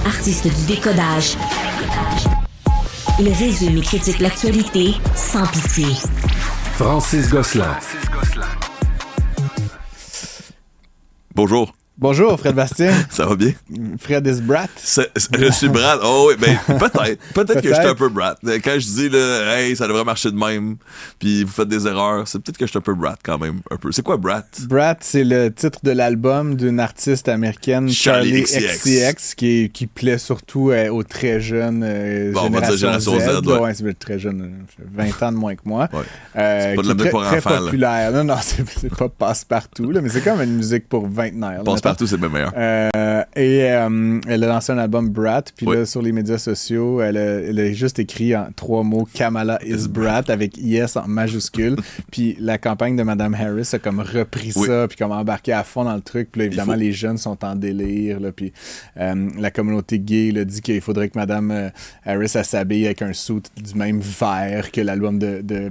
artiste du décodage. Il résume et critique l'actualité sans pitié. Francis Gosselin. Bonjour. Bonjour, Fred Bastien. Ça va bien? Fred is Brat. Je suis Brat. Oh oui, ben peut-être que je suis un peu Brat. Quand je dis là, hey, ça devrait marcher de même, puis vous faites des erreurs, c'est peut-être que je suis un peu Brat quand même, un peu. C'est quoi Brat? Brat, c'est le titre de l'album d'une artiste américaine, Charli XCX, qui plaît surtout aux très jeunes génération Z. Ouais, c'est très jeune, 20 ans de moins que moi. Ouais. C'est pas de la musique pour très enfants. Populaire. Là. Non, c'est pas passe-partout, là, mais c'est comme une musique pour vingtenaires. Passe-partout, c'est bien meilleur. Elle a lancé un album Brat, puis là, sur les médias sociaux, elle a juste écrit en 3 mots Kamala is Brat avec IS en majuscule. Puis la campagne de Mme Harris a comme repris ça, puis comme embarqué à fond dans le truc. Puis là, évidemment, les jeunes sont en délire. Là, puis la communauté gay là, dit qu'il faudrait que Mme Harris s'habille avec un suit du même vert que l'album de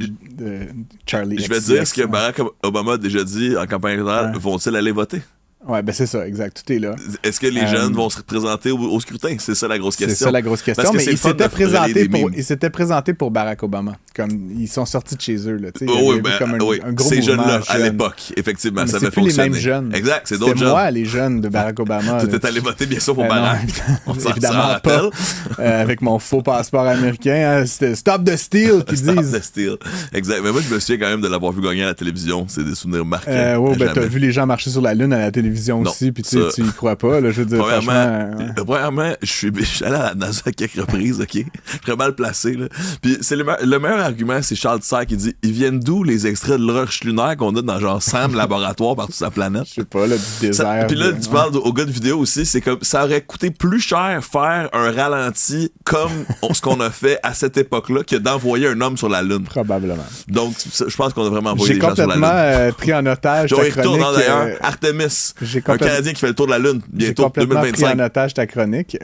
Charli XCX. Je vais dire ce que Barack Obama a déjà dit en campagne électorale. Ouais. Vont-ils aller voter? Ouais, ben c'est ça, exact. Tout est là. Est-ce que les jeunes vont se représenter au scrutin? C'est ça la grosse question. C'est ça la grosse question. Mais il s'était présenté pour Barack Obama. Comme ils sont sortis de chez eux. Là, un gros ces jeunes-là, à l'époque, effectivement, mais ça avait fonctionné. C'est plus les mêmes jeunes. Exact, c'est d'autres jeunes. C'était moi, les jeunes de Barack Obama. Tu étais allé voter bien sûr pour Barack. Non, évidemment pas. Avec mon faux passeport américain. C'était Stop the Steal qu'ils disent. Stop the Steal. Exact. Mais moi, je me souviens quand même de l'avoir vu gagner à la télévision. C'est des souvenirs marquants. Ouais, ben t'as vu les gens marcher sur la Lune à la télévision aussi, puis tu y crois pas, là, je veux dire, Premièrement, je suis allé à la NASA à quelques reprises, OK? Très mal placé, là. Puis c'est le meilleur argument, c'est Charles Tissère qui dit « Ils viennent d'où les extraits de roches lunaires qu'on a dans genre 100 laboratoires partout sur la planète? » Je sais pas, là, du désert. Puis là, tu parles au gars de vidéo aussi, c'est comme ça aurait coûté plus cher faire un ralenti comme ce qu'on a fait à cette époque-là que d'envoyer un homme sur la Lune. Probablement. Donc, je pense qu'on a vraiment envoyé des gens sur la Lune. J'ai complètement pris en otage ta chronique. D'ailleurs, Artemis. Un Canadien qui fait le tour de la Lune, bientôt 2025. J'ai complètement pris en otage ta chronique.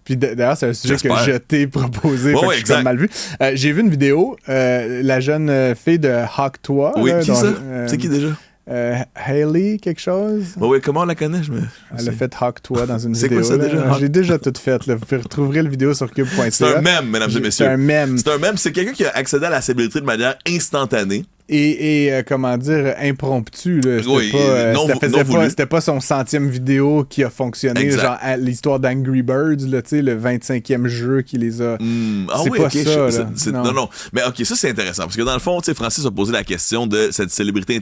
Puis d'ailleurs, c'est un sujet que je t'ai proposé, fait que je suis comme mal vu. J'ai vu une vidéo, la jeune fille de Hawk 3. Oui, qui ça? C'est qui déjà? Hailey, quelque chose? Oui, comment on la connaît? Elle a fait Hawk 3 dans une vidéo. C'est quoi ça déjà? J'ai déjà tout fait. Là. Vous retrouverez la vidéo sur cube.ca. C'est un mème, mesdames et messieurs. C'est un mème. C'est quelqu'un qui a accédé à la célébrité de manière instantanée. Et comment dire, impromptu. Là. C'était pas son 100e vidéo qui a fonctionné. Exact. Genre l'histoire d'Angry Birds, là, le 25e jeu qui les a. C'est pas ça. Non. Mais OK, ça c'est intéressant. Parce que dans le fond, Francis a posé la question de cette célébrité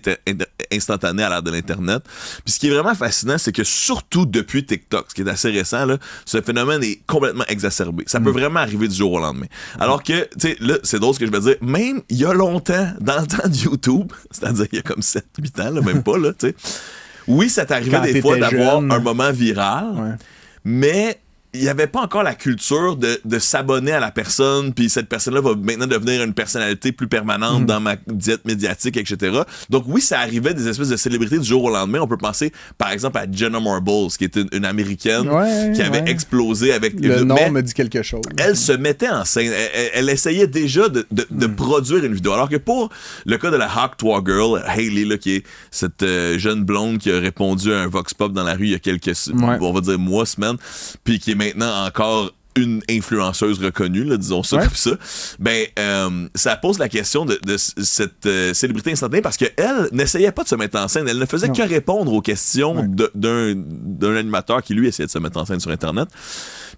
instantanée à l'ère de l'Internet. Puis ce qui est vraiment fascinant, c'est que surtout depuis TikTok, ce qui est assez récent, là, ce phénomène est complètement exacerbé. Ça peut vraiment arriver du jour au lendemain. Alors que, tu sais, là, c'est drôle ce que je veux dire. Même il y a longtemps, dans le temps YouTube, c'est-à-dire il y a comme 7-8 ans, là, même pas, là, tu sais. Oui, ça t'arrivait des fois d'avoir un moment viral, mais il n'y avait pas encore la culture de s'abonner à la personne, puis cette personne-là va maintenant devenir une personnalité plus permanente dans ma diète médiatique, etc. Donc oui, ça arrivait des espèces de célébrités du jour au lendemain. On peut penser, par exemple, à Jenna Marbles, qui était une Américaine qui avait explosé avec... Le nom me dit quelque chose. Elle se mettait en scène. Elle essayait déjà de produire une vidéo. Alors que pour le cas de la Hawk 3 Girl, Hailey, là, qui est cette jeune blonde qui a répondu à un vox pop dans la rue il y a quelques, on va dire mois, semaines, puis qui est maintenant encore une influenceuse reconnue, là, disons ça comme ça, ça pose la question de cette célébrité instantanée parce qu'elle n'essayait pas de se mettre en scène, elle ne faisait que répondre aux questions d'un animateur qui, lui, essayait de se mettre en scène sur Internet.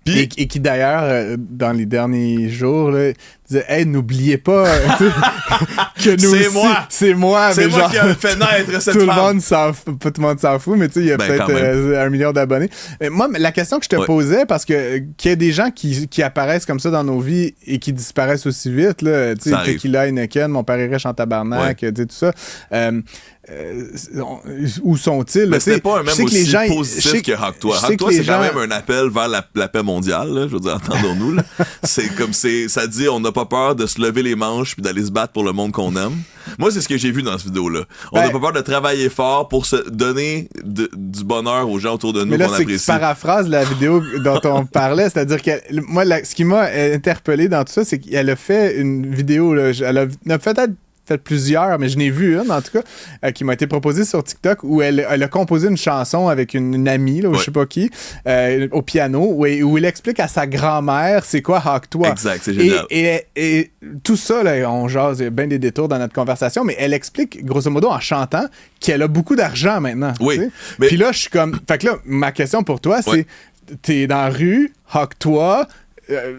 Puis, et qui, d'ailleurs, dans les derniers jours, là, disait « Hey, n'oubliez pas que nous c'est aussi, moi. c'est moi. » C'est moi qui a fait naître cette femme. Tout le monde s'en fout, mais tu sais, il y a peut-être 1 million d'abonnés. Moi, la question que je te posais, parce que qu'il y ait des gens qui apparaissent comme ça dans nos vies et qui disparaissent aussi vite, là, tu sais, Tequila, Heineken, Mon père est riche en tabarnak, tu sais, tout ça. Où sont-ils? Mais c'était pas un même aussi positif que Hawk 3. Hawk 3, c'est quand même un appel vers la paix mondiale, là, je veux dire, entendons-nous. Là. C'est comme ça dit, on n'a pas peur de se lever les manches puis d'aller se battre pour le monde qu'on aime. Moi, c'est ce que j'ai vu dans cette vidéo-là. On n'a pas peur de travailler fort pour se donner du bonheur aux gens autour de nous qu'on apprécie. Mais là, c'est que tu paraphrases la vidéo dont on parlait, c'est-à-dire que moi, ce qui m'a interpellé dans tout ça, c'est qu'elle a fait une vidéo, là, elle a peut-être fait plusieurs, mais je n'ai vu une, en tout cas, qui m'a été proposée sur TikTok, où elle a composé une chanson avec une amie, là, ou je sais pas qui, au piano, où il explique à sa grand-mère c'est quoi Hawk-Toi. Exact, c'est génial. Et tout ça, là, on jase, il y a bien des détours dans notre conversation, mais elle explique, grosso modo, en chantant, qu'elle a beaucoup d'argent maintenant. Oui. Mais... Puis là, je suis comme... Fait que là, ma question pour toi, c'est, t'es dans la rue, Hawk-Toi,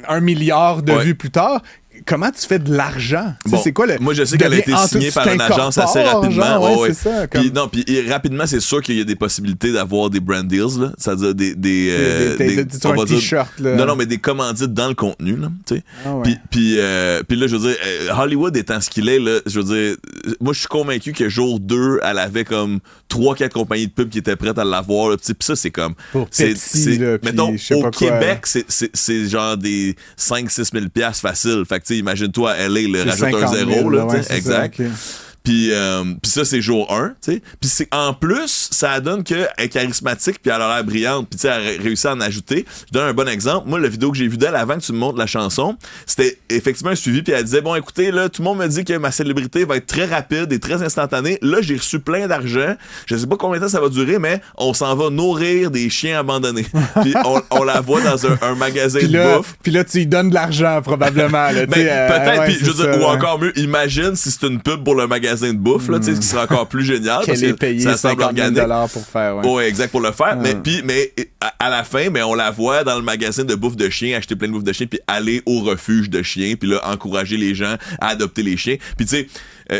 1 milliard de vues plus tard... Comment tu fais de l'argent? Bon, c'est quoi moi, je sais qu'elle a été signée par une agence assez rapidement. C'est ça, comme... Puis rapidement, c'est sûr qu'il y a des possibilités d'avoir des brand deals, là. C'est-à-dire des un t-shirt, là. Non, mais des commandites dans le contenu, là, tu sais. Ah ouais. Puis là, je veux dire, Hollywood étant ce qu'il est, là, je veux dire, moi, je suis convaincu que jour 2, elle avait comme 3-4 compagnies de pub qui étaient prêtes à l'avoir, là. Puis ça, c'est comme... Pour Pepsi, là, mettons, au Québec, c'est genre des 5-6 000 $ facile. Fait que, imagine-toi, LA, le rajoute un 0, là, exact. Ça, okay. Puis ça, c'est jour 1, tu sais. Puis en plus, ça donne qu'elle est charismatique, puis elle a l'air brillante, puis tu sais, elle a réussi à en ajouter. Je donne un bon exemple. Moi, la vidéo que j'ai vue d'elle avant que tu me montres la chanson, c'était effectivement un suivi, puis elle disait, bon, écoutez, là, tout le monde me dit que ma célébrité va être très rapide et très instantanée. Là, j'ai reçu plein d'argent. Je sais pas combien de temps ça va durer, mais on s'en va nourrir des chiens abandonnés. Puis on la voit dans un magasin de bouffe. Puis là, tu lui donnes de l'argent, probablement. Là, peut-être, puis je veux dire, ou encore mieux, imagine si c'est une pub pour le magasin de bouffe, là, tu sais, ce qui sera encore plus génial. Qu'elle est payée ça semble organique. $50 pour faire. Ouais, exact, pour le faire. Mais à la fin, on la voit dans le magasin de bouffe de chiens, acheter plein de bouffe de chiens, puis aller au refuge de chiens, puis là, encourager les gens à adopter les chiens. Puis tu sais,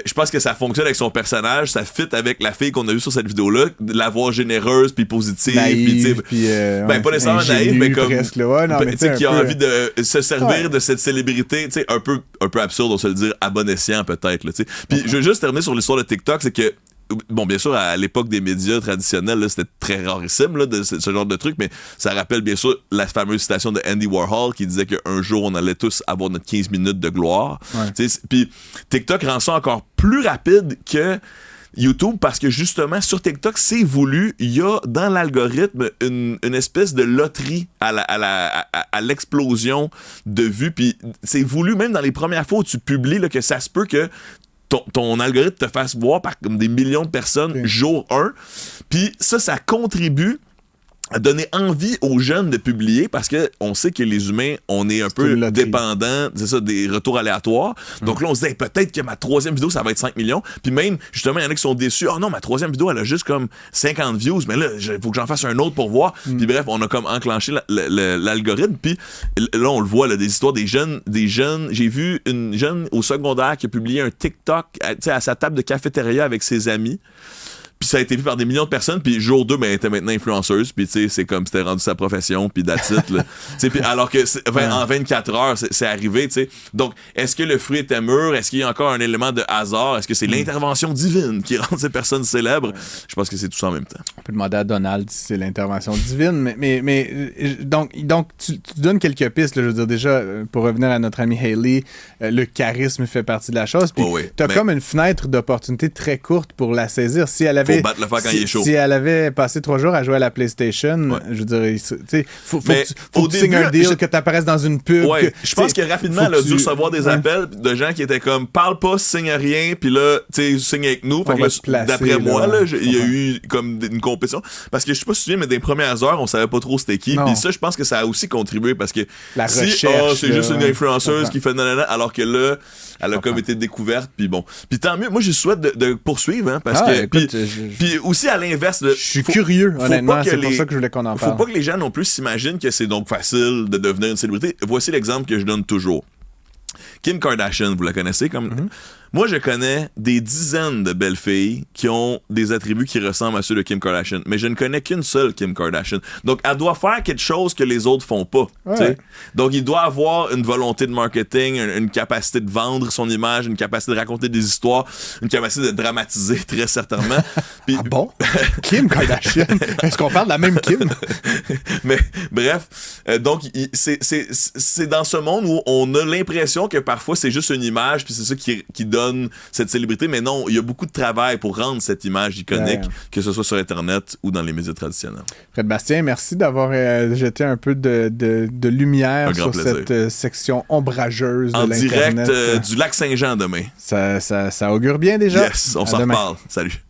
je pense que ça fonctionne avec son personnage, ça fit avec la fille qu'on a vue sur cette vidéo-là, de la voir généreuse, puis positive. Naïve, puis pas nécessairement naïve, mais comme... Presque, ouais, non, mais qui a envie de se servir de cette célébrité, tu sais, un peu absurde, on se le dire, à bon escient, peut-être, là, tu sais. Puis je veux juste terminer sur l'histoire de TikTok, c'est que bon, bien sûr, à l'époque des médias traditionnels, là, c'était très rarissime là, de ce genre de truc, mais ça rappelle bien sûr la fameuse citation de Andy Warhol qui disait qu'un jour, on allait tous avoir notre 15 minutes de gloire. Puis TikTok rend ça encore plus rapide que YouTube parce que justement, sur TikTok, c'est voulu. Il y a dans l'algorithme une espèce de loterie à l'explosion de vues. Puis c'est voulu même dans les premières fois où tu publies là, que ça se peut que ton algorithme te fasse voir par comme des millions de personnes jour 1. Puis ça contribue à donner envie aux jeunes de publier parce que on sait que les humains, on est un peu dépendants, c'est ça, des retours aléatoires. Donc là, on se dit, peut-être que ma 3e vidéo, ça va être 5 millions. Puis même, justement, il y en a qui sont déçus. Oh non, ma 3e vidéo, elle a juste comme 50 views. Mais là, il faut que j'en fasse un autre pour voir. Puis bref, on a comme enclenché l'algorithme. Puis là, on le voit, là, des histoires des jeunes. J'ai vu une jeune au secondaire qui a publié un TikTok à sa table de cafétéria avec ses amis. Puis ça a été vu par des millions de personnes, puis jour 2, elle était maintenant influenceuse, puis tu sais, c'est comme c'était rendu sa profession, puis that's it, là. Puis alors que en 24 heures, c'est arrivé, tu sais. Donc, est-ce que le fruit était mûr? Est-ce qu'il y a encore un élément de hasard? Est-ce que c'est l'intervention divine qui rend ces personnes célèbres? Je pense que c'est tout ça en même temps. On peut demander à Donald si c'est l'intervention divine, mais donc tu donnes quelques pistes, là, je veux dire, déjà, pour revenir à notre ami Hailey, le charisme fait partie de la chose, puis t'as comme une fenêtre d'opportunité très courte pour la saisir. Si elle avait faut battre le fer quand il est chaud. Si elle avait passé 3 jours à jouer à la PlayStation, je veux dire, tu sais, faut que tu signes un deal, que tu apparaisses dans une pub. Ouais, je pense que rapidement, elle a dû recevoir des appels de gens qui étaient comme, parle pas, signe rien, puis là, tu sais, signe avec nous. Fait que là, d'après moi, là, il y a eu comme une compétition. Parce que je sais pas si tu te souviens, mais des premières heures, on savait pas trop c'était qui. Puis ça, je pense que ça a aussi contribué parce que la recherche, c'est juste une influenceuse qui fait nanana, alors que là, elle a comme été découverte, puis bon. Puis tant mieux, moi, je souhaite de poursuivre, hein, parce que... Puis aussi, à l'inverse... Je suis curieux, honnêtement, c'est pour ça que je voulais qu'on en parle. Faut pas que les gens non plus s'imaginent que c'est donc facile de devenir une célébrité. Voici l'exemple que je donne toujours. Kim Kardashian, vous la connaissez comme... Moi, je connais des dizaines de belles filles qui ont des attributs qui ressemblent à ceux de Kim Kardashian, mais je ne connais qu'une seule Kim Kardashian. Donc, elle doit faire quelque chose que les autres font pas. Ouais. Donc, il doit avoir une volonté de marketing, une capacité de vendre son image, une capacité de raconter des histoires, une capacité de dramatiser, très certainement. Puis, ah bon? Kim Kardashian? Est-ce qu'on parle de la même Kim? Mais bref, donc, c'est dans ce monde où on a l'impression que parfois, c'est juste une image, puis c'est ça qui donne icône, cette célébrité, mais non, il y a beaucoup de travail pour rendre cette image iconique, que ce soit sur Internet ou dans les médias traditionnels. Fred Bastien, merci d'avoir jeté un peu de lumière sur cette section ombrageuse de l'Internet. En direct du lac Saint-Jean demain. Ça augure bien déjà. Yes, on s'en reparle. Salut.